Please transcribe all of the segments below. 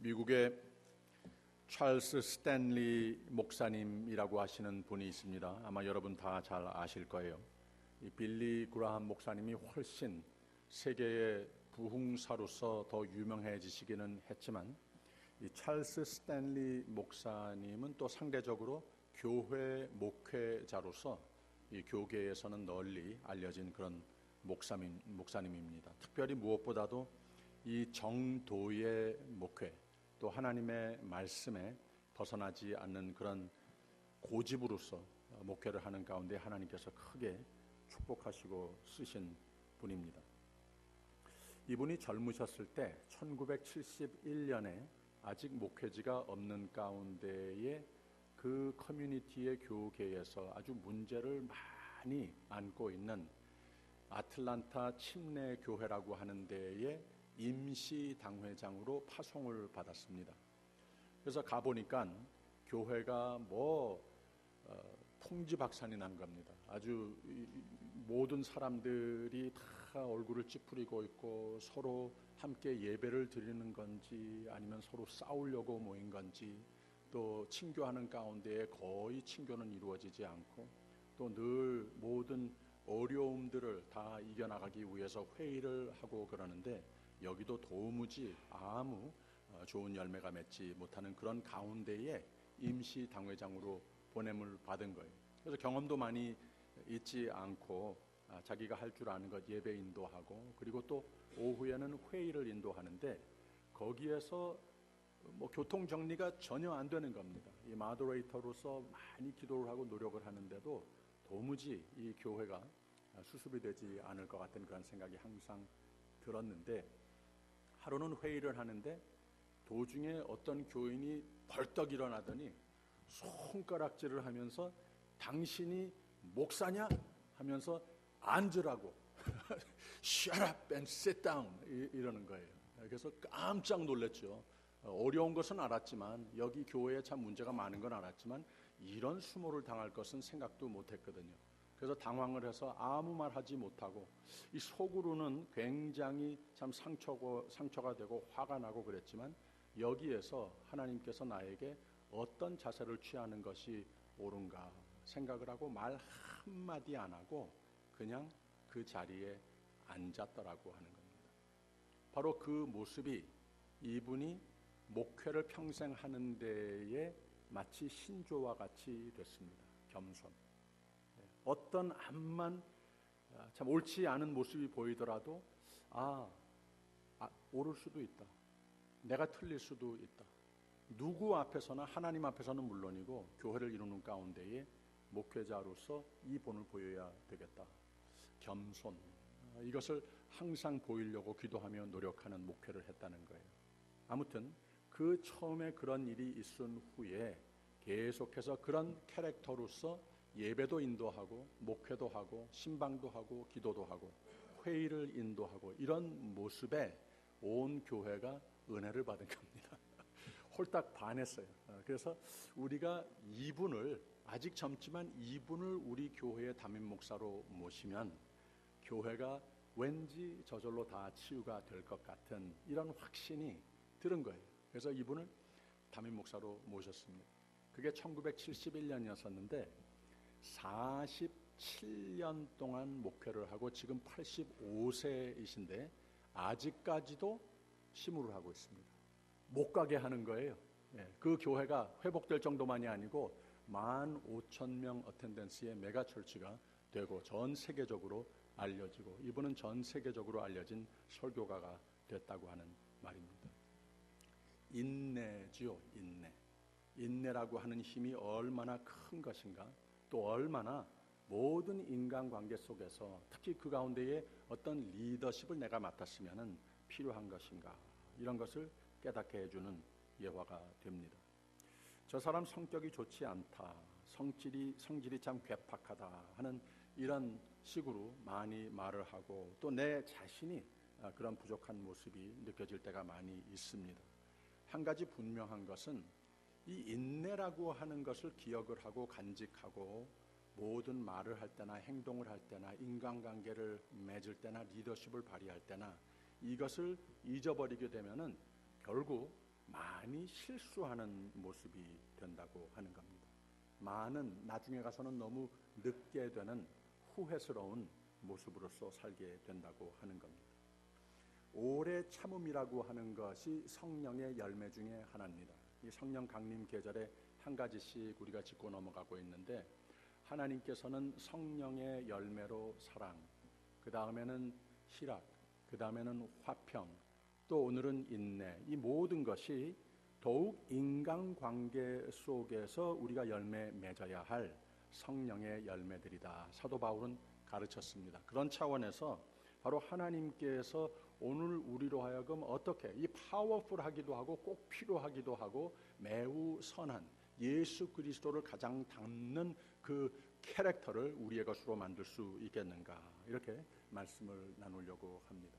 미국의 찰스 스탠리 목사님이라고 하시는 분이 있습니다. 아마 여러분 다 잘 아실 거예요. 이 빌리 그라함 목사님이 훨씬 세계의 부흥사로서 더 유명해지시기는 했지만 이 찰스 스탠리 목사님은 또 상대적으로 교회 목회자로서 이 교계에서는 널리 알려진 그런 목사님입니다. 특별히 무엇보다도 이 정도의 목회, 또 하나님의 말씀에 벗어나지 않는 그런 고집으로서 목회를 하는 가운데 하나님께서 크게 축복하시고 쓰신 분입니다. 이분이 젊으셨을 때 1971년에 아직 목회지가 없는 가운데에 그 커뮤니티의 교계에서 아주 문제를 많이 안고 있는 아틀란타 침례 교회라고 하는 데에 임시 당회장으로 파송을 받았습니다. 그래서 가보니까 교회가 풍지박산이 난 겁니다. 아주 모든 사람들이 다 얼굴을 찌푸리고 있고 서로 함께 예배를 드리는 건지 아니면 서로 싸우려고 모인 건지, 또 친교하는 가운데 거의 친교는 이루어지지 않고 또 늘 모든 어려움들을 다 이겨나가기 위해서 회의를 하고 그러는데 여기도 도무지 아무 좋은 열매가 맺지 못하는 그런 가운데에 임시 당회장으로 보냄을 받은 거예요. 그래서 경험도 많이 있지 않고 자기가 할 줄 아는 것 예배 인도하고, 그리고 또 오후에는 회의를 인도하는데 거기에서 교통 정리가 전혀 안 되는 겁니다. 이 마더레이터로서 많이 기도를 하고 노력을 하는데도 도무지 이 교회가 수습이 되지 않을 것 같은 그런 생각이 항상 들었는데, 하루는 회의를 하는데 도중에 어떤 교인이 벌떡 일어나더니 손가락질을 하면서 당신이 목사냐? 하면서 앉으라고 Shut up and sit down 이러는 거예요. 그래서 깜짝 놀랐죠. 어려운 것은 알았지만, 여기 교회에 참 문제가 많은 건 알았지만 이런 수모를 당할 것은 생각도 못했거든요. 그래서 당황을 해서 아무 말 하지 못하고 이 속으로는 굉장히 참 상처가 되고 화가 나고 그랬지만, 여기에서 하나님께서 나에게 어떤 자세를 취하는 것이 옳은가 생각을 하고 말 한마디 안 하고 그냥 그 자리에 앉았더라고 하는 겁니다. 바로 그 모습이 이분이 목회를 평생 하는 데에 마치 신조와 같이 됐습니다. 겸손. 어떤 암만 참 옳지 않은 모습이 보이더라도 옳을 수도 있다. 내가 틀릴 수도 있다. 누구 앞에서나, 하나님 앞에서는 물론이고 교회를 이루는 가운데에 목회자로서 이 본을 보여야 되겠다. 겸손. 이것을 항상 보이려고 기도하며 노력하는 목회를 했다는 거예요. 아무튼 그 처음에 그런 일이 있은 후에 계속해서 그런 캐릭터로서 예배도 인도하고 목회도 하고 신방도 하고 기도도 하고 회의를 인도하고, 이런 모습에 온 교회가 은혜를 받은 겁니다. 홀딱 반했어요. 그래서 우리가 이분을, 아직 젊지만 이분을 우리 교회의 담임 목사로 모시면 교회가 왠지 저절로 다 치유가 될 것 같은 이런 확신이 들은 거예요. 그래서 이분을 담임 목사로 모셨습니다. 그게 1971년이었었는데 47년 동안 목회를 하고 지금 85세이신데 아직까지도 심우를 하고 있습니다. 못 가게 하는 거예요. 그 교회가 회복될 정도만이 아니고 15,000명 어텐던스의 메가철치가 되고 전 세계적으로 알려지고, 이분은 전 세계적으로 알려진 설교가가 됐다고 하는 말입니다. 인내지요, 인내. 인내라고 하는 힘이 얼마나 큰 것인가, 또 얼마나 모든 인간관계 속에서 특히 그 가운데에 어떤 리더십을 내가 맡았으면 필요한 것인가, 이런 것을 깨닫게 해주는 예화가 됩니다. 저 사람 성격이 좋지 않다, 성질이 참 괴팍하다 하는 이런 식으로 많이 말을 하고, 또 내 자신이 그런 부족한 모습이 느껴질 때가 많이 있습니다. 한 가지 분명한 것은 이 인내라고 하는 것을 기억을 하고 간직하고 모든 말을 할 때나 행동을 할 때나 인간관계를 맺을 때나 리더십을 발휘할 때나 이것을 잊어버리게 되면은 결국 많이 실수하는 모습이 된다고 하는 겁니다. 많은 나중에 가서는 너무 늦게 되는 후회스러운 모습으로서 살게 된다고 하는 겁니다. 오래 참음이라고 하는 것이 성령의 열매 중에 하나입니다. 이 성령 강림 계절에 한 가지씩 우리가 짚고 넘어가고 있는데, 하나님께서는 성령의 열매로 사랑, 그 다음에는 희락, 그 다음에는 화평, 또 오늘은 인내, 이 모든 것이 더욱 인간관계 속에서 우리가 열매 맺어야 할 성령의 열매들이다, 사도 바울은 가르쳤습니다. 그런 차원에서 바로 하나님께서 오늘 우리로 하여금 어떻게 이 파워풀하기도 하고 꼭 필요하기도 하고 매우 선한 예수 그리스도를 가장 닮는 그 캐릭터를 우리의 것으로 만들 수 있겠는가, 이렇게 말씀을 나누려고 합니다.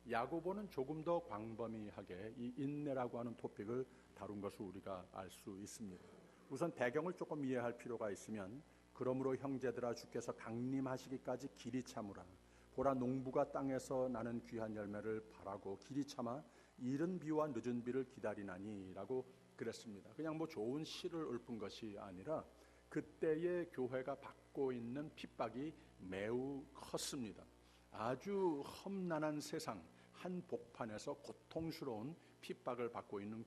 야고보는 조금 더 광범위하게 이 인내라고 하는 토픽을 다룬 것을 우리가 알 수 있습니다. 우선 배경을 조금 이해할 필요가 있으면, 그러므로 형제들아 주께서 강림하시기까지 길이 참으라. 보라, 농부가 땅에서 나는 귀한 열매를 바라고 길이 참아 이른 비와 늦은 비를 기다리나니 라고 그랬습니다. 그냥 뭐 좋은 시를 읊은 것이 아니라 그때의 교회가 받고 있는 핍박이 매우 컸습니다. 아주 험난한 세상 한복판에서 고통스러운 핍박을 받고 있는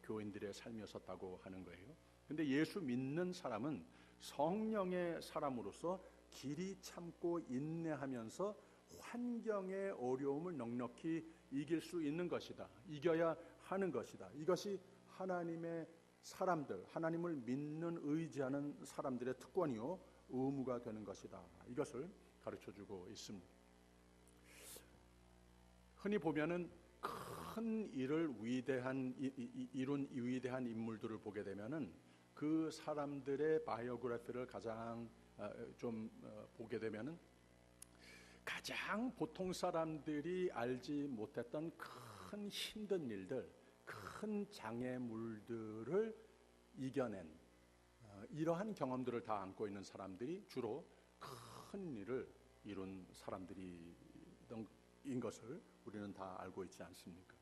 교인들의 삶이었었다고 하는 거예요. 근데 예수 믿는 사람은 성령의 사람으로서 길이 참고 인내하면서 환경의 어려움을 넉넉히 이길 수 있는 것이다, 이겨야 하는 것이다. 이것이 하나님의 사람들, 하나님을 믿는 의지하는 사람들의 특권이요 의무가 되는 것이다, 이것을 가르쳐주고 있습니다. 흔히 보면은 큰 일을 이룬 위대한 인물들을 보게 되면은 그 사람들의 바이오그래피를 가장 보게 되면은 가장 보통 사람들이 알지 못했던 큰 힘든 일들, 큰 장애물들을 이겨낸 이러한 경험들을 다 안고 있는 사람들이 주로 큰 일을 이룬 사람들인 것을 우리는 다 알고 있지 않습니까?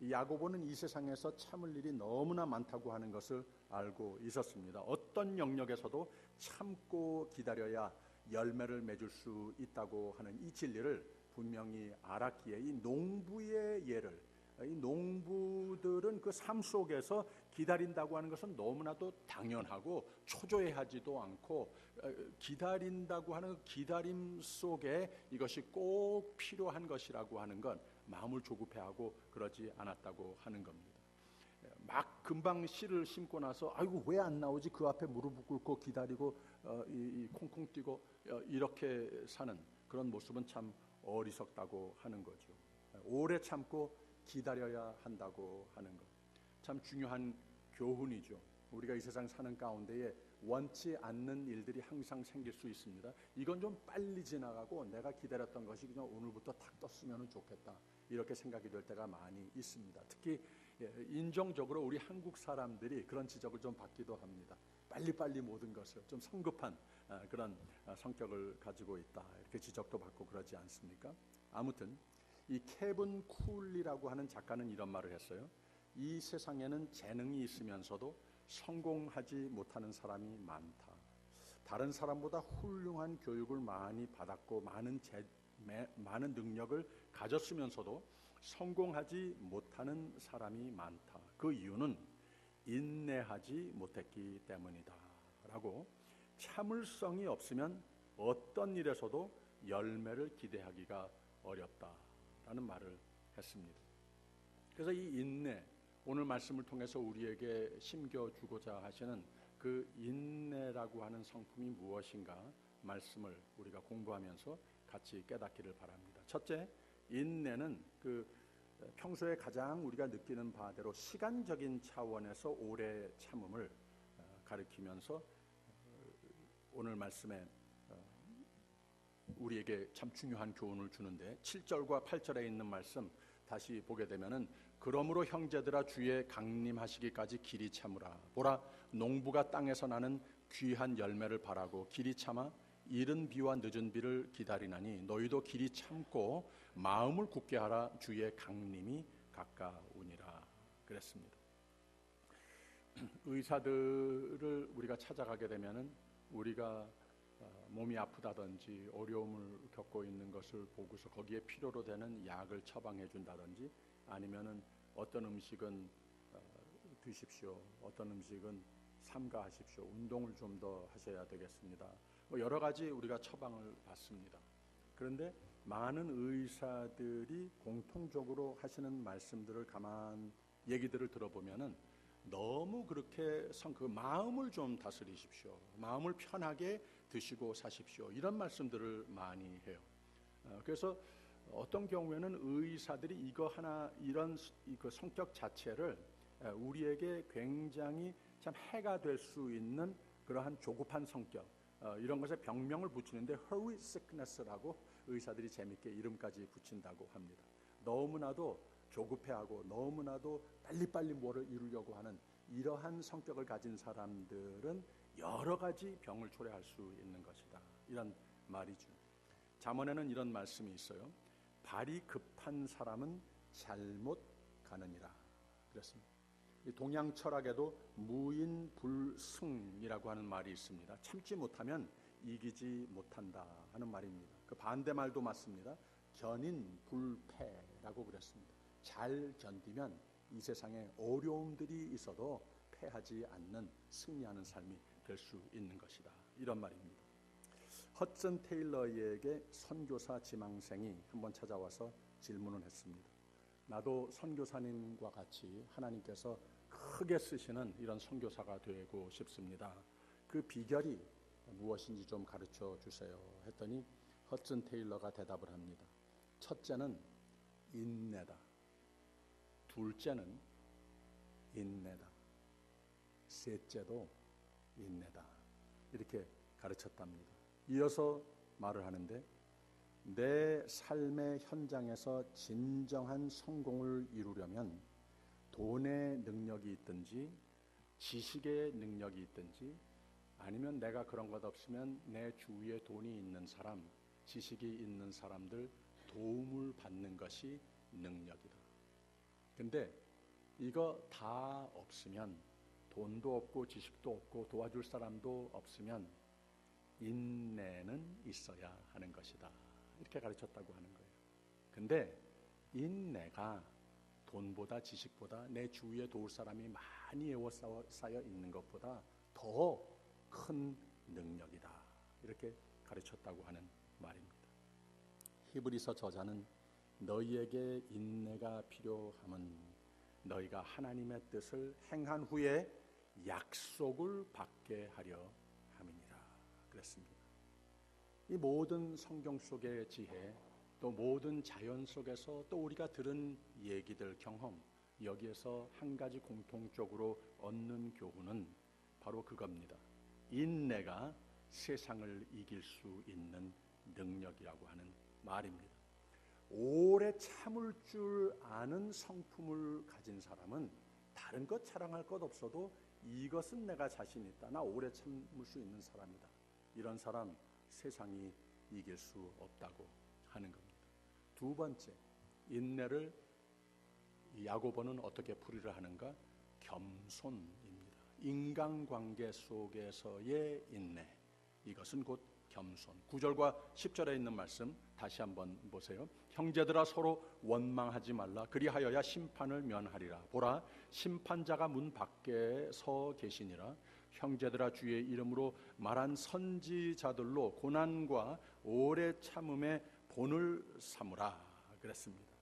이 야고보는 이 세상에서 참을 일이 너무나 많다고 하는 것을 알고 있었습니다. 어떤 영역에서도 참고 기다려야 열매를 맺을 수 있다고 하는 이 진리를 분명히 알았기에 이 농부의 예를, 이 농부들은 그 삶 속에서 기다린다고 하는 것은 너무나도 당연하고 초조해하지도 않고, 기다린다고 하는 기다림 속에 이것이 꼭 필요한 것이라고 하는 건 마음을 조급해하고 그러지 않았다고 하는 겁니다. 막 금방 씨를 심고 나서 아이고 왜 안 나오지, 그 앞에 무릎 꿇고 기다리고 콩콩 뛰고 이렇게 사는 그런 모습은 참 어리석다고 하는 거죠. 오래 참고 기다려야 한다고 하는 것, 참 중요한 교훈이죠. 우리가 이 세상 사는 가운데에 원치 않는 일들이 항상 생길 수 있습니다. 이건 좀 빨리 지나가고 내가 기다렸던 것이 그냥 오늘부터 탁 떴으면 좋겠다, 이렇게 생각이 될 때가 많이 있습니다. 특히 인종적으로 우리 한국 사람들이 그런 지적을 좀 받기도 합니다. 빨리빨리 모든 것을 좀 성급한 그런 성격을 가지고 있다, 이렇게 지적도 받고 그러지 않습니까? 아무튼 이 케빈 쿨리라고 하는 작가는 이런 말을 했어요. 이 세상에는 재능이 있으면서도 성공하지 못하는 사람이 많다. 다른 사람보다 훌륭한 교육을 많이 받았고 많은 능력을 가졌으면서도 성공하지 못하는 사람이 많다. 그 이유는 인내하지 못했기 때문이다 라고, 참을성이 없으면 어떤 일에서도 열매를 기대하기가 어렵다라는 말을 했습니다. 그래서 이 인내, 오늘 말씀을 통해서 우리에게 심겨주고자 하시는 그 인내라고 하는 성품이 무엇인가 말씀을 우리가 공부하면서 같이 깨닫기를 바랍니다. 첫째, 인내는 평소에 가장 우리가 느끼는 바대로 시간적인 차원에서 오래 참음을 가리키면서 오늘 말씀에 우리에게 참 중요한 교훈을 주는데, 7절과 8절에 있는 말씀 다시 보게 되면은 그러므로 형제들아 주의 강림하시기까지 길이 참으라. 보라, 농부가 땅에서 나는 귀한 열매를 바라고 길이 참아 이른 비와 늦은 비를 기다리나니 너희도 길이 참고 마음을 굳게 하라. 주의 강림이 가까우니라. 그랬습니다. 의사들을 우리가 찾아가게 되면은 우리가 몸이 아프다든지 어려움을 겪고 있는 것을 보고서 거기에 필요로 되는 약을 처방해 준다든지, 아니면은 어떤 음식은 드십시오, 어떤 음식은 삼가하십시오, 운동을 좀 더 하셔야 되겠습니다, 뭐 여러 가지 우리가 처방을 받습니다. 그런데 많은 의사들이 공통적으로 하시는 말씀들을 얘기들을 들어보면은 너무 그렇게 그 마음을 좀 다스리십시오, 마음을 편하게 드시고 사십시오, 이런 말씀들을 많이 해요. 그래서 어떤 경우에는 의사들이 이런 그 성격 자체를 우리에게 굉장히 참 해가 될 수 있는 그러한 조급한 성격, 이런 것에 병명을 붙이는데 hurry sickness라고 의사들이 재밌게 이름까지 붙인다고 합니다. 너무나도 조급해하고 너무나도 빨리빨리 뭐를 이루려고 하는 이러한 성격을 가진 사람들은 여러 가지 병을 초래할 수 있는 것이다, 이런 말이죠. 잠언에는 이런 말씀이 있어요. 발이 급한 사람은 잘못 가느니라 그랬습니다. 동양 철학에도 무인불승이라고 하는 말이 있습니다. 참지 못하면 이기지 못한다 하는 말입니다. 그 반대말도 맞습니다. 견인불패라고 그랬습니다. 잘 견디면 이 세상에 어려움들이 있어도 패하지 않는, 승리하는 삶이 될 수 있는 것이다, 이런 말입니다. 허슨 테일러에게 선교사 지망생이 한번 찾아와서 질문을 했습니다. 나도 선교사님과 같이 하나님께서 크게 쓰시는 이런 선교사가 되고 싶습니다. 그 비결이 무엇인지 좀 가르쳐 주세요 했더니 허슨 테일러가 대답을 합니다. 첫째는 인내다. 둘째는 인내다. 셋째도 인내다. 이렇게 가르쳤답니다. 이어서 말을 하는데, 내 삶의 현장에서 진정한 성공을 이루려면 돈의 능력이 있든지 지식의 능력이 있든지, 아니면 내가 그런 것 없으면 내 주위에 돈이 있는 사람, 지식이 있는 사람들 도움을 받는 것이 능력이다. 근데 이거 다 없으면, 돈도 없고 지식도 없고 도와줄 사람도 없으면 인내는 있어야 하는 것이다, 이렇게 가르쳤다고 하는 거예요. 근데 인내가 돈보다 지식보다 내 주위에 도울 사람이 많이 에워싸여 있는 것보다 더 큰 능력이다, 이렇게 가르쳤다고 하는 말입니다. 히브리서 저자는 너희에게 인내가 필요함은 너희가 하나님의 뜻을 행한 후에 약속을 받게 하려 함이니라 그랬습니다. 이 모든 성경 속의 지혜, 또 모든 자연 속에서 또 우리가 들은 얘기들, 경험, 여기에서 한 가지 공통적으로 얻는 교훈은 바로 그겁니다. 인내가 세상을 이길 수 있는 능력이라고 하는 말입니다. 오래 참을 줄 아는 성품을 가진 사람은 다른 것 자랑할 것 없어도 이것은 내가 자신 있다, 나 오래 참을 수 있는 사람이다, 이런 사람 세상이 이길 수 없다고 하는 겁니다. 두 번째, 인내를 야고보는 어떻게 풀이를 하는가? 겸손입니다. 인간관계 속에서의 인내, 이것은 곧 겸손. 9절과 10절에 있는 말씀 다시 한번 보세요. 형제들아 서로 원망하지 말라. 그리하여야 심판을 면하리라. 보라, 심판자가 문 밖에 서 계시니라. 형제들아 주의 이름으로 말한 선지자들로 고난과 오래 참음의 본을 삼으라 그랬습니다.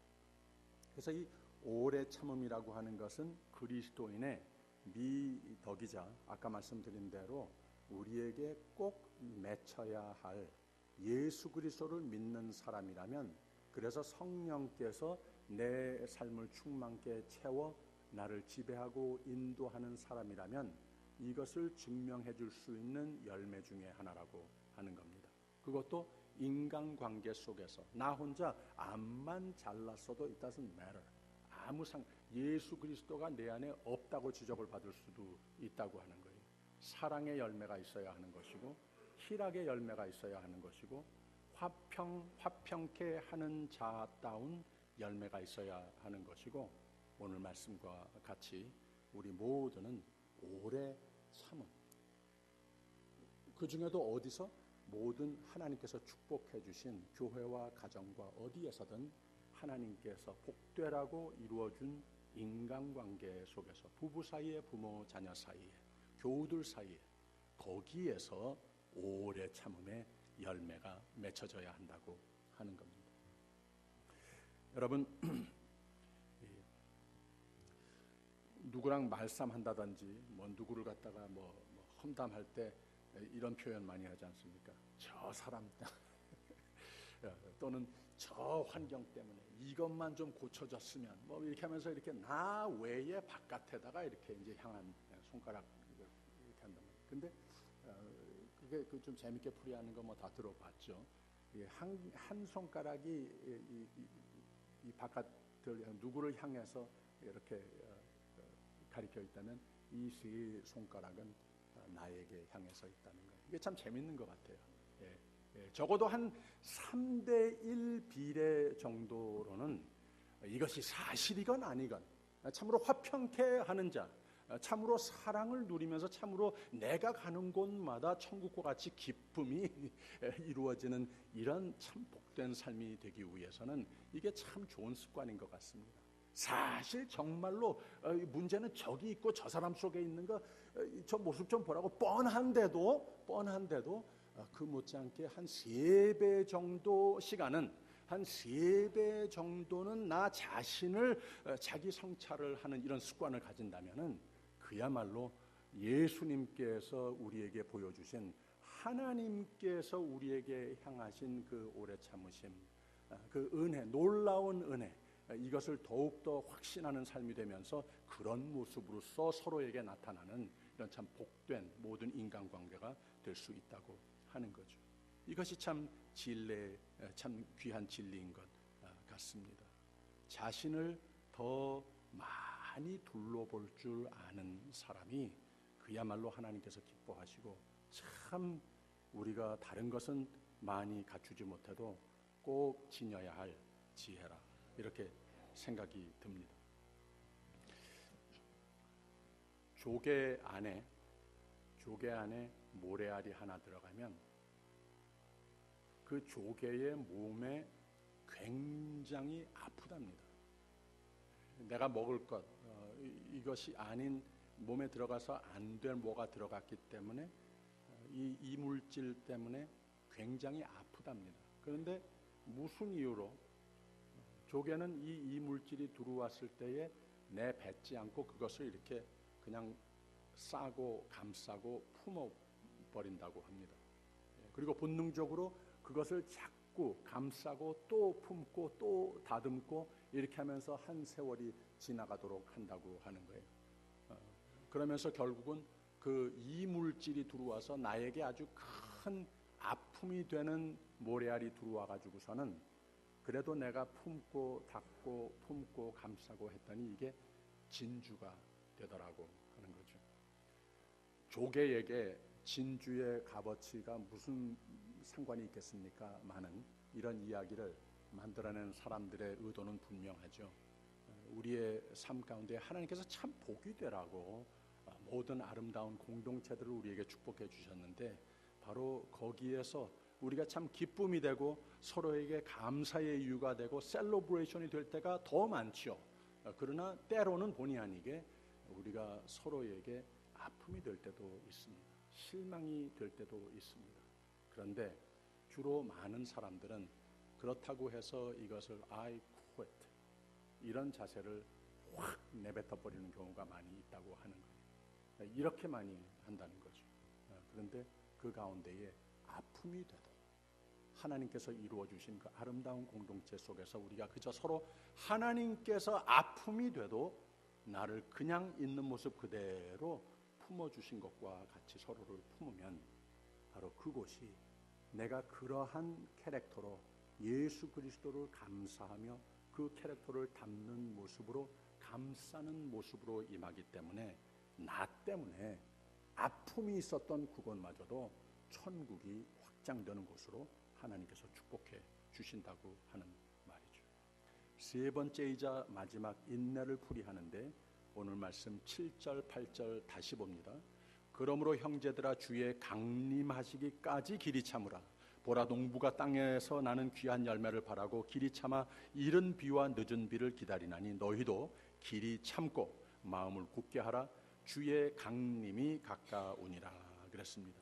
그래서 이 오래 참음이라고 하는 것은 그리스도인의 미덕이자 아까 말씀드린 대로 우리에게 꼭 맺혀야 할 예수 그리스도를 믿는 사람이라면, 그래서 성령께서 내 삶을 충만케 채워 나를 지배하고 인도하는 사람이라면 이것을 증명해 줄 수 있는 열매 중에 하나라고 하는 겁니다. 그것도 인간관계 속에서 나 혼자 암만 잘났어도 it doesn't matter. 예수 그리스도가 내 안에 없다고 지적을 받을 수도 있다고 하는 거예요. 사랑의 열매가 있어야 하는 것이고, 희락의 열매가 있어야 하는 것이고, 화평케 하는 자다운 열매가 있어야 하는 것이고, 오늘 말씀과 같이 우리 모두는 오래 참음, 그 중에도 어디서 모든 하나님께서 축복해 주신 교회와 가정과 어디에서든 하나님께서 복되라고 이루어준 인간관계 속에서 부부 사이에, 부모 자녀 사이에, 교우들 사이에, 거기에서 오래 참음의 열매가 맺혀져야 한다고 하는 겁니다. 여러분, 누구랑 말싸움한다든지 누구를 갖다가 험담할 때 이런 표현 많이 하지 않습니까? 저 사람 또는 저 환경 때문에 이것만 좀 고쳐졌으면 이렇게 하면서 이렇게 나 외에 바깥에다가 이렇게 이제 향한 손가락 이렇게 한단 말이에요. 근데 그게 좀 재밌게 풀이하는 거 다 들어봤죠. 한 손가락이 이 바깥을 누구를 향해서 이렇게 가리켜 있다면 이 세 손가락은 나에게 향해서 있다는 거예요. 이게 참 재밌는 것 같아요. 적어도 한 3대1 비례 정도로는 이것이 사실이건 아니건 참으로 화평케 하는 자, 참으로 사랑을 누리면서 참으로 내가 가는 곳마다 천국과 같이 기쁨이 이루어지는 이런 참 복된 삶이 되기 위해서는 이게 참 좋은 습관인 것 같습니다. 사실 정말로 문제는 저기 있고 저 사람 속에 있는 거 저 모습 좀 보라고 뻔한데도 그 못지않게 한 3배 정도 시간은, 한 3배 정도는 나 자신을 자기 성찰을 하는 이런 습관을 가진다면은 그야말로 예수님께서 우리에게 보여주신, 하나님께서 우리에게 향하신 그 오래 참으심, 그 은혜, 놀라운 은혜, 이것을 더욱더 확신하는 삶이 되면서 그런 모습으로서 서로에게 나타나는 이런 참 복된 모든 인간관계가 될 수 있다고 하는 거죠. 이것이 참 진리, 참 귀한 진리인 것 같습니다. 자신을 더 많이 둘러볼 줄 아는 사람이 그야말로 하나님께서 기뻐하시고, 참 우리가 다른 것은 많이 갖추지 못해도 꼭 지녀야 할 지혜라, 이렇게 생각이 듭니다. 조개 안에 모래알이 하나 들어가면 그 조개의 몸에 굉장히 아프답니다. 내가 먹을 것, 이것이 아닌 몸에 들어가서 안 될 뭐가 들어갔기 때문에 이 이물질 때문에 굉장히 아프답니다. 그런데 무슨 이유로 조개는 이 이물질이 들어왔을 때에 내뱉지 않고 그것을 이렇게 그냥 싸고 감싸고 품어버린다고 합니다. 그리고 본능적으로 그것을 자꾸 감싸고 또 품고 또 다듬고 이렇게 하면서 한 세월이 지나가도록 한다고 하는 거예요. 그러면서 결국은 그 이물질이 들어와서 나에게 아주 큰 아픔이 되는 모래알이 들어와 가지고서는 그래도 내가 품고 닦고 품고 감싸고 했더니 이게 진주가 되더라고 하는 거죠. 조개에게 진주의 값어치가 무슨 상관이 있겠습니까? 많은 이런 이야기를 만들어낸 사람들의 의도는 분명하죠. 우리의 삶 가운데 하나님께서 참 복이 되라고 모든 아름다운 공동체들을 우리에게 축복해 주셨는데, 바로 거기에서 우리가 참 기쁨이 되고 서로에게 감사의 이유가 되고 셀러브레이션이 될 때가 더 많죠. 그러나 때로는 본의 아니게 우리가 서로에게 아픔이 될 때도 있습니다. 실망이 될 때도 있습니다. 그런데 주로 많은 사람들은 그렇다고 해서 이것을 I quit, 이런 자세를 확 내뱉어 버리는 경우가 많이 있다고 하는 거예요. 이렇게 많이 한다는 거죠. 그런데 그 가운데에 아픔이 돼도 하나님께서 이루어 주신 그 아름다운 공동체 속에서 우리가 그저 서로 하나님께서 아픔이 돼도 나를 그냥 있는 모습 그대로 품어주신 것과 같이 서로를 품으면 바로 그곳이 내가 그러한 캐릭터로 예수 그리스도를 감사하며 그 캐릭터를 담는 모습으로 감싸는 모습으로 임하기 때문에 나 때문에 아픔이 있었던 그곳마저도 천국이 확장되는 곳으로 하나님께서 축복해 주신다고 하는 말이죠. 세 번째이자 마지막 인내를 풀이하는데 오늘 말씀 7절 8절 다시 봅니다. 그러므로 형제들아 주의 강림하시기까지 길이 참으라. 보라 농부가 땅에서 나는 귀한 열매를 바라고 길이 참아 이른 비와 늦은 비를 기다리나니 너희도 길이 참고 마음을 굳게 하라. 주의 강림이 가까우니라 그랬습니다.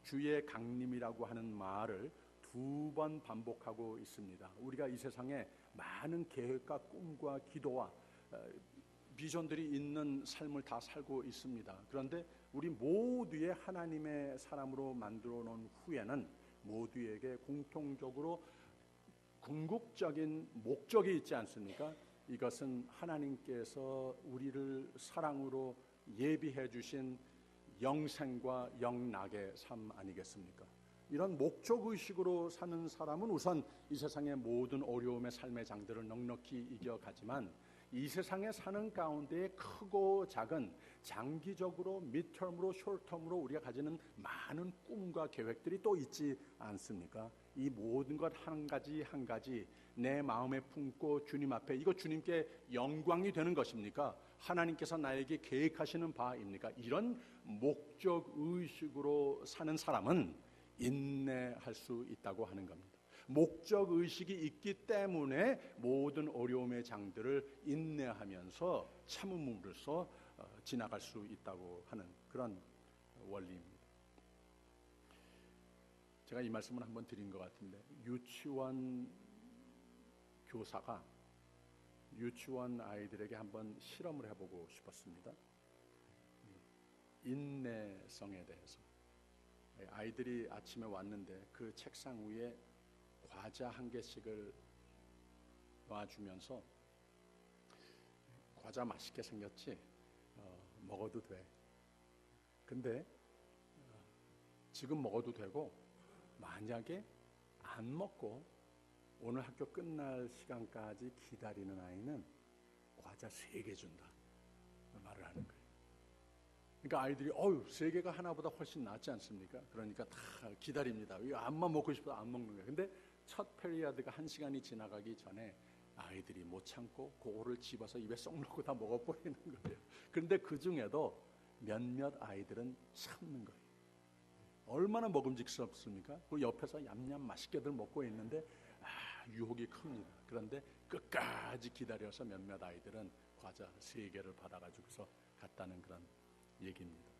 주의 강림이라고 하는 말을 2번 반복하고 있습니다. 우리가 이 세상에 많은 계획과 꿈과 기도와 비전들이 있는 삶을 다 살고 있습니다. 그런데 우리 모두의 하나님의 사람으로 만들어 놓은 후에는 모두에게 공통적으로 궁극적인 목적이 있지 않습니까? 이것은 하나님께서 우리를 사랑으로 예비해 주신 영생과 영락의 삶 아니겠습니까? 이런 목적의식으로 사는 사람은 우선 이 세상의 모든 어려움의 삶의 장들을 넉넉히 이겨가지만 이 세상에 사는 가운데 크고 작은 장기적으로 midterm으로 shortterm으로 우리가 가지는 많은 꿈과 계획들이 또 있지 않습니까? 이 모든 것 한 가지 한 가지 내 마음에 품고 주님 앞에 이거 주님께 영광이 되는 것입니까? 하나님께서 나에게 계획하시는 바입니까? 이런 목적의식으로 사는 사람은 인내할 수 있다고 하는 겁니다. 목적의식이 있기 때문에 모든 어려움의 장들을 인내하면서 참음으로써 지나갈 수 있다고 하는 그런 원리입니다. 제가 이 말씀을 한번 드린 것 같은데 유치원 교사가 유치원 아이들에게 한번 실험을 해보고 싶었습니다. 인내성에 대해서. 아이들이 아침에 왔는데 그 책상 위에 과자 한 개씩을 놔주면서 과자 맛있게 생겼지? 먹어도 돼. 근데 지금 먹어도 되고 만약에 안 먹고 오늘 학교 끝날 시간까지 기다리는 아이는 과자 3개 준다 말을 하는 거예요. 그러니까 아이들이 3개가 하나보다 훨씬 낫지 않습니까? 그러니까 다 기다립니다. 암만 먹고 싶어도 안 먹는 거예요. 근데 첫 페리어드가 1시간이 지나가기 전에 아이들이 못 참고 그거를 집어서 입에 쏙 넣고 다 먹어버리는 거예요. 그런데 그 중에도 몇몇 아이들은 참는 거예요. 얼마나 먹음직스럽습니까? 그리고 옆에서 얌얌 맛있게들 먹고 있는데 유혹이 큽니다. 그런데 끝까지 기다려서 몇몇 아이들은 과자 3개를 받아가지고서 갔다는 그런 얘기입니다.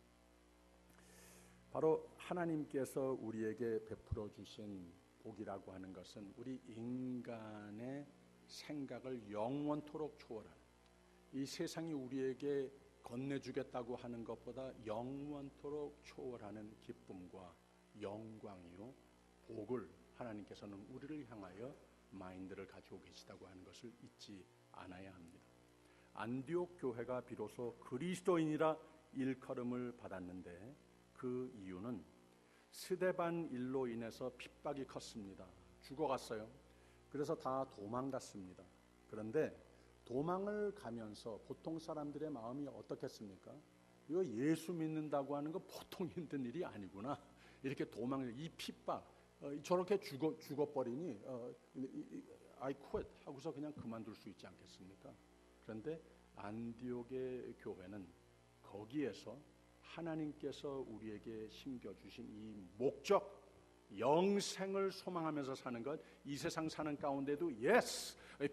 바로 하나님께서 우리에게 베풀어 주신 복이라고 하는 것은 우리 인간의 생각을 영원토록 초월하는 이 세상이 우리에게 건네주겠다고 하는 것보다 영원토록 초월하는 기쁨과 영광이요 복을 하나님께서는 우리를 향하여 마인드를 가지고 계시다고 하는 것을 잊지 않아야 합니다. 안디옥 교회가 비로소 그리스도인이라 일컬음을 받았는데 그 이유는 스데반 일로 인해서 핍박이 컸습니다. 죽어갔어요. 그래서 다 도망갔습니다. 그런데 도망을 가면서 보통 사람들의 마음이 어떻겠습니까? 이거 예수 믿는다고 하는 거 보통 힘든 일이 아니구나. 이렇게 이 핍박 저렇게 죽어버리니 I quit 하고서 그냥 그만둘 수 있지 않겠습니까? 그런데 안디옥의 교회는 거기에서 하나님께서 우리에게 심겨주신 이 목적, 영생을 소망하면서 사는 것, 이 세상 사는 가운데도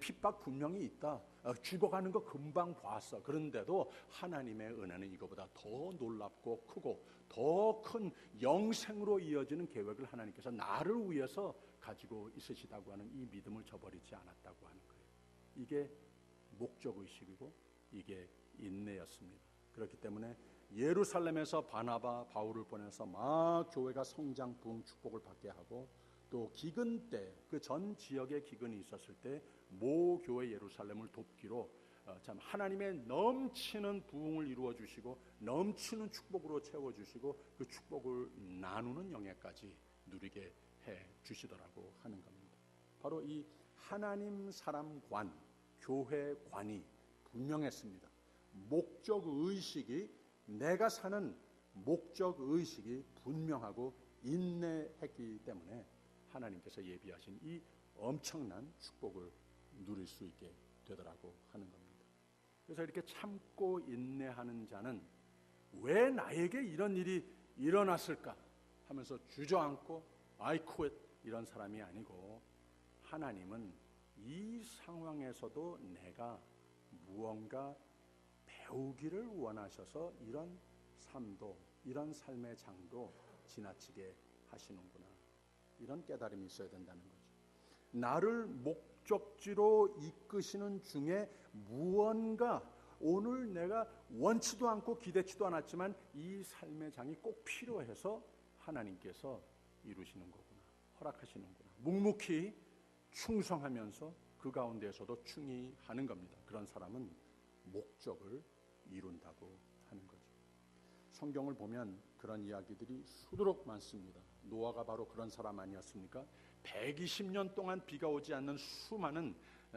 핍박 분명히 있다. 죽어가는 거 금방 봤어. 그런데도 하나님의 은혜는 이거보다 더 놀랍고 크고 더 큰 영생으로 이어지는 계획을 하나님께서 나를 위해서 가지고 있으시다고 하는 이 믿음을 저버리지 않았다고 하는 거예요. 이게 목적의식이고 이게 인내였습니다. 그렇기 때문에 예루살렘에서 바나바, 바울을 보내서 막 교회가 성장, 부흥, 축복을 받게 하고 또 기근 때 그 전 지역에 기근이 있었을 때 모 교회 예루살렘을 돕기로 참 하나님의 넘치는 부흥을 이루어 주시고 넘치는 축복으로 채워 주시고 그 축복을 나누는 영예까지 누리게 해 주시더라고 하는 겁니다. 바로 이 하나님 사람관, 교회관이 분명했습니다. 목적의식이 내가 사는 목적의식이 분명하고 인내했기 때문에 하나님께서 예비하신 이 엄청난 축복을 누릴 수 있게 되더라고 하는 겁니다. 그래서 이렇게 참고 인내하는 자는 왜 나에게 이런 일이 일어났을까 하면서 주저앉고 I quit 이런 사람이 아니고, 하나님은 이 상황에서도 내가 무언가 배우기를 원하셔서 이런 삶도, 이런 삶의 장도 지나치게 하시는구나, 이런 깨달음이 있어야 된다는 거죠. 나를 목적지로 이끄시는 중에 무언가 오늘 내가 원치도 않고 기대치도 않았지만 이 삶의 장이 꼭 필요해서 하나님께서 이루시는 거구나, 허락하시는구나, 묵묵히 충성하면서 그 가운데에서도 충의하는 겁니다. 그런 사람은 목적을 이룬다고 하는 거죠. 성경을 보면 그런 이야기들이 수두룩 많습니다. 노아가 바로 그런 사람 아니었습니까? 120년 동안 비가 오지 않는 수많은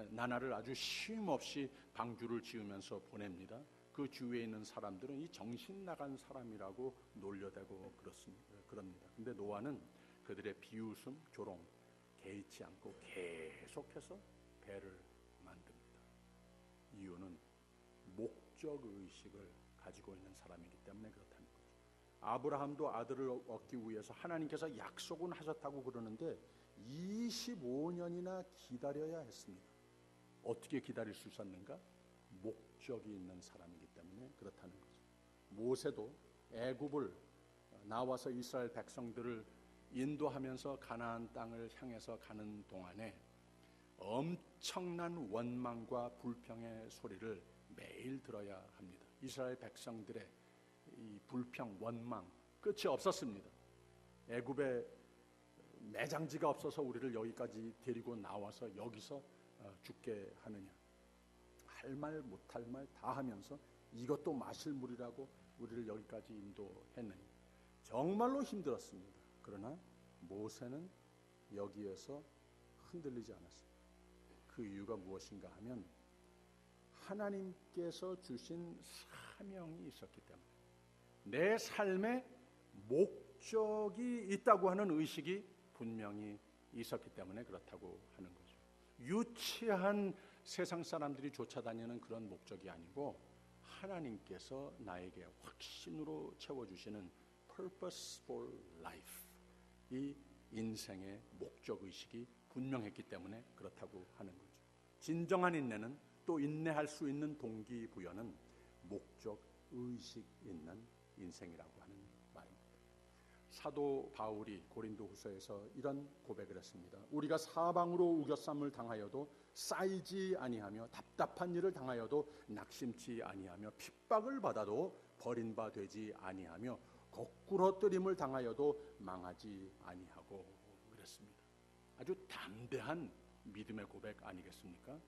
나날을 아주 쉼없이 방주를 지으면서 보냅니다. 그 주위에 있는 사람들은 이 정신 나간 사람이라고 놀려대고 그럽니다. 근데 노아는 그들의 비웃음, 조롱 개의치 않고 계속해서 배를 만듭니다. 이유는 목적의식을 가지고 있는 사람이기 때문에 그렇다는 거죠. 아브라함도 아들을 얻기 위해서 하나님께서 약속은 하셨다고 그러는데 25년이나 기다려야 했습니다. 어떻게 기다릴 수 있었는가? 목적이 있는 사람이기 때문에 그렇다는 거죠. 모세도 애굽을 나와서 이스라엘 백성들을 인도하면서 가나안 땅을 향해서 가는 동안에 엄청난 원망과 불평의 소리를 매일 들어야 합니다. 이스라엘 백성들의 이 불평, 원망 끝이 없었습니다. 애굽에 매장지가 없어서 우리를 여기까지 데리고 나와서 여기서 죽게 하느냐, 할 말 못할 말 다 하면서 이것도 마실 물이라고 우리를 여기까지 인도했느냐, 정말로 힘들었습니다. 그러나 모세는 여기에서 흔들리지 않았습니다. 그 이유가 무엇인가 하면 하나님께서 주신 사명이 있었기 때문에, 내 삶에 목적이 있다고 하는 의식이 분명히 있었기 때문에 그렇다고 하는 거죠. 유치한 세상 사람들이 쫓아다니는 그런 목적이 아니고 하나님께서 나에게 확신으로 채워주시는 purposeful life, 이 인생의 목적의식이 분명했기 때문에 그렇다고 하는 거죠. 진정한 인내는, 또 인내할 수 있는 동기부여는 목적의식 있는 인생이라고 하는 말입니다. 사도 바울이 고린도후서에서 이런 고백을 했습니다. 우리가 사방으로 우겨쌈을 당하여도 쌓이지 아니하며, 답답한 일을 당하여도 낙심치 아니하며, 핍박을 받아도 버린 바 되지 아니하며, 거꾸로 뜨림을 당하여도 망하지 아니하고 그랬습니다. 아주 담대한 믿음의 고백 아니겠습니까?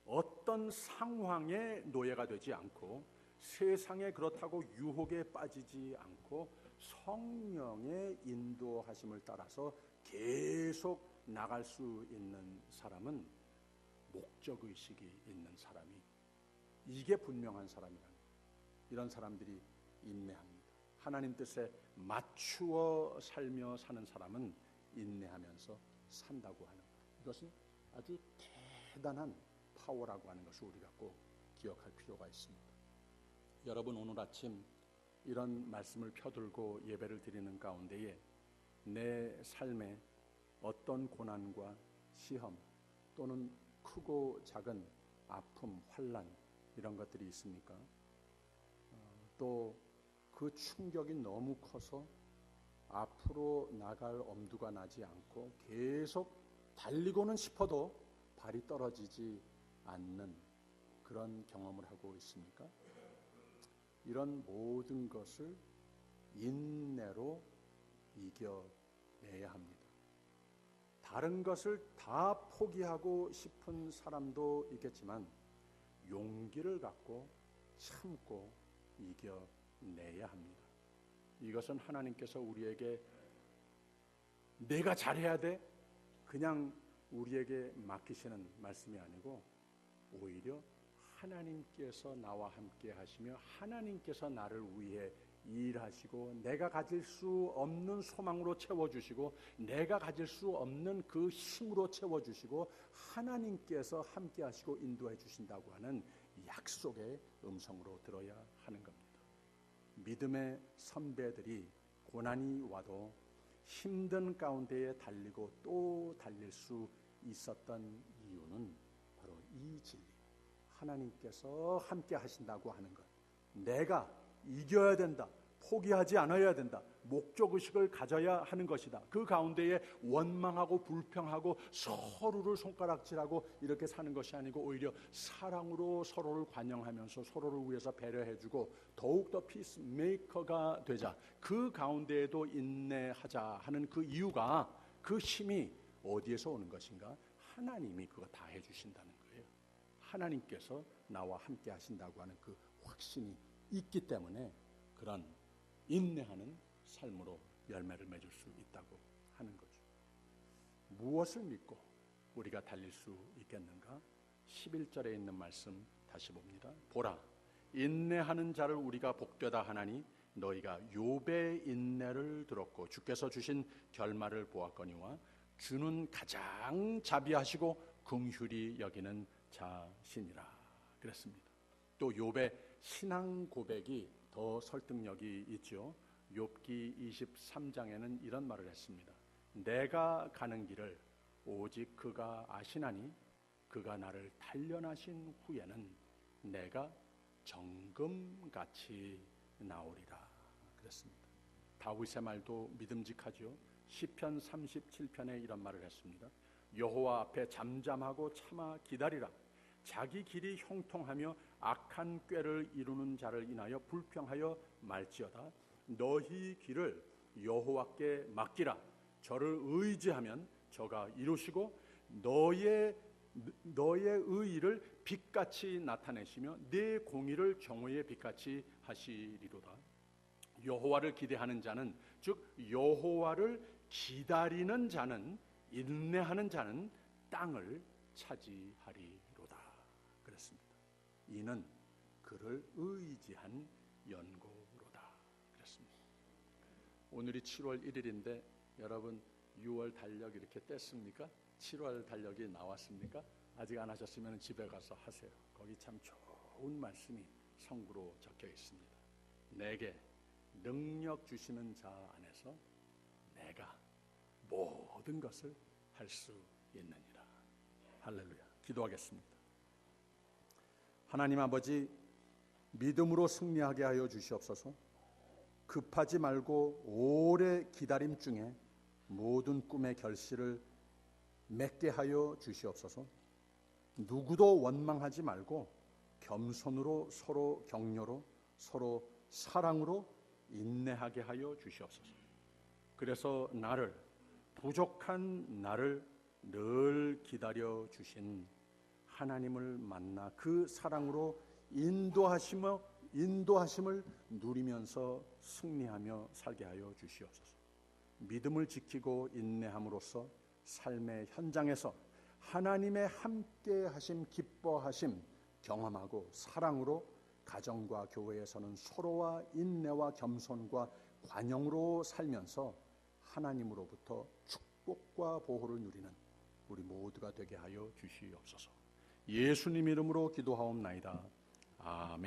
어떤 상황에 노예가 되지 않고, 세상에 그렇다고 유혹에 빠지지 않고, 성령의 인도하심을 따라서 계속 나갈 수 있는 사람은 목적의식이 있는 사람이, 이게 분명한 사람이라는 거예요. 이런 사람들이 인내합니다. 하나님 뜻에 맞추어 살며 사는 사람은 인내하면서 산다고 하는 거예요. 이것은 아주 대단한 파워라고 하는 것을 우리가 꼭 기억할 필요가 있습니다. 여러분, 오늘 아침 이런 말씀을 펴들고 예배를 드리는 가운데에 내 삶에 어떤 고난과 시험 또는 크고 작은 아픔, 환난 이런 것들이 있습니까? 또 그 충격이 너무 커서 앞으로 나갈 엄두가 나지 않고 계속 달리고는 싶어도 발이 떨어지지 않는 그런 경험을 하고 있습니까? 이런 모든 것을 인내로 이겨내야 합니다. 다른 것을 다 포기하고 싶은 사람도 있겠지만 용기를 갖고 참고 이겨내야 합니다. 이것은 하나님께서 우리에게 내가 잘해야 돼 그냥 우리에게 맡기시는 말씀이 아니고 오히려 하나님께서 나와 함께 하시며 하나님께서 나를 위해 일하시고 내가 가질 수 없는 소망으로 채워주시고 내가 가질 수 없는 그 힘으로 채워주시고 하나님께서 함께 하시고 인도해 주신다고 하는 약속의 음성으로 들어야 하는 겁니다. 믿음의 선배들이 고난이 와도 힘든 가운데에 달리고 또 달릴 수 있었던 이유는 바로 이 진리, 하나님께서 함께 하신다고 하는 것, 내가 이겨야 된다, 포기하지 않아야 된다, 목적의식을 가져야 하는 것이다. 그 가운데에 원망하고 불평하고 서로를 손가락질하고 이렇게 사는 것이 아니고 오히려 사랑으로 서로를 관용하면서 서로를 위해서 배려해주고 더욱더 피스메이커가 되자, 그 가운데에도 인내하자 하는 그 이유가, 그 힘이 어디에서 오는 것인가? 하나님이 그거 다 해주신다는 거예요. 하나님께서 나와 함께 하신다고 하는 그 확신이 있기 때문에 그런 인내하는 삶으로 열매를 맺을 수 있다고 하는 거죠. 무엇을 믿고 우리가 달릴 수 있겠는가? 11절에 있는 말씀 다시 봅니다. 보라, 인내하는 자를 우리가 복되다 하나니 너희가 욥의 인내를 들었고 주께서 주신 결말을 보았거니와 주는 가장 자비하시고 긍휼히 여기는 자시니라 그랬습니다. 또 욥의 신앙 고백이 더 설득력이 있죠. 욥기 23장에는 이런 말을 했습니다. 내가 가는 길을 오직 그가 아시나니 그가 나를 단련하신 후에는 내가 정금같이 나오리라 그랬습니다. 다윗의 말도 믿음직하죠. 시편 37편에 이런 말을 했습니다. 여호와 앞에 잠잠하고 참아 기다리라. 자기 길이 형통하며 악한 꾀를 이루는 자를 인하여 불평하여 말지어다. 너희 길을 여호와께 맡기라. 저를 의지하면 저가 이루시고 너의 의의를 빛같이 나타내시며 내 공의를 정오의 빛같이 하시리로다. 여호와를 기대하는 자는, 즉 여호와를 기다리는 자는, 인내하는 자는 땅을 차지하리로다 그랬습니다. 이는 그를 의지한 연고로다 그랬습니다. 오늘이 7월 1일인데 여러분 6월 달력 이렇게 뗐습니까? 7월 달력이 나왔습니까? 아직 안 하셨으면 집에 가서 하세요. 거기 참 좋은 말씀이 성구로 적혀 있습니다. 내게 능력 주시는 자 안에서 내가 모든 것을 할 수 있느니라. 할렐루야. 기도하겠습니다. 하나님 아버지, 믿음으로 승리하게 하여 주시옵소서. 급하지 말고 오래 기다림 중에 모든 꿈의 결실을 맺게 하여 주시옵소서. 누구도 원망하지 말고 겸손으로 서로 격려로 서로 사랑으로 인내하게 하여 주시옵소서. 그래서 나를, 부족한 나를 늘 기다려 주신 하나님을 만나 그 사랑으로 인도하심을 누리면서 승리하며 살게 하여 주시옵소서. 믿음을 지키고 인내함으로써 삶의 현장에서 하나님의 함께 하심, 기뻐하심 경험하고 사랑으로 가정과 교회에서는 서로와 인내와 겸손과 관용으로 살면서 하나님으로부터 축복과 보호를 누리는 우리 모두가 되게 하여 주시옵소서. 예수님 이름으로 기도하옵나이다. 아멘.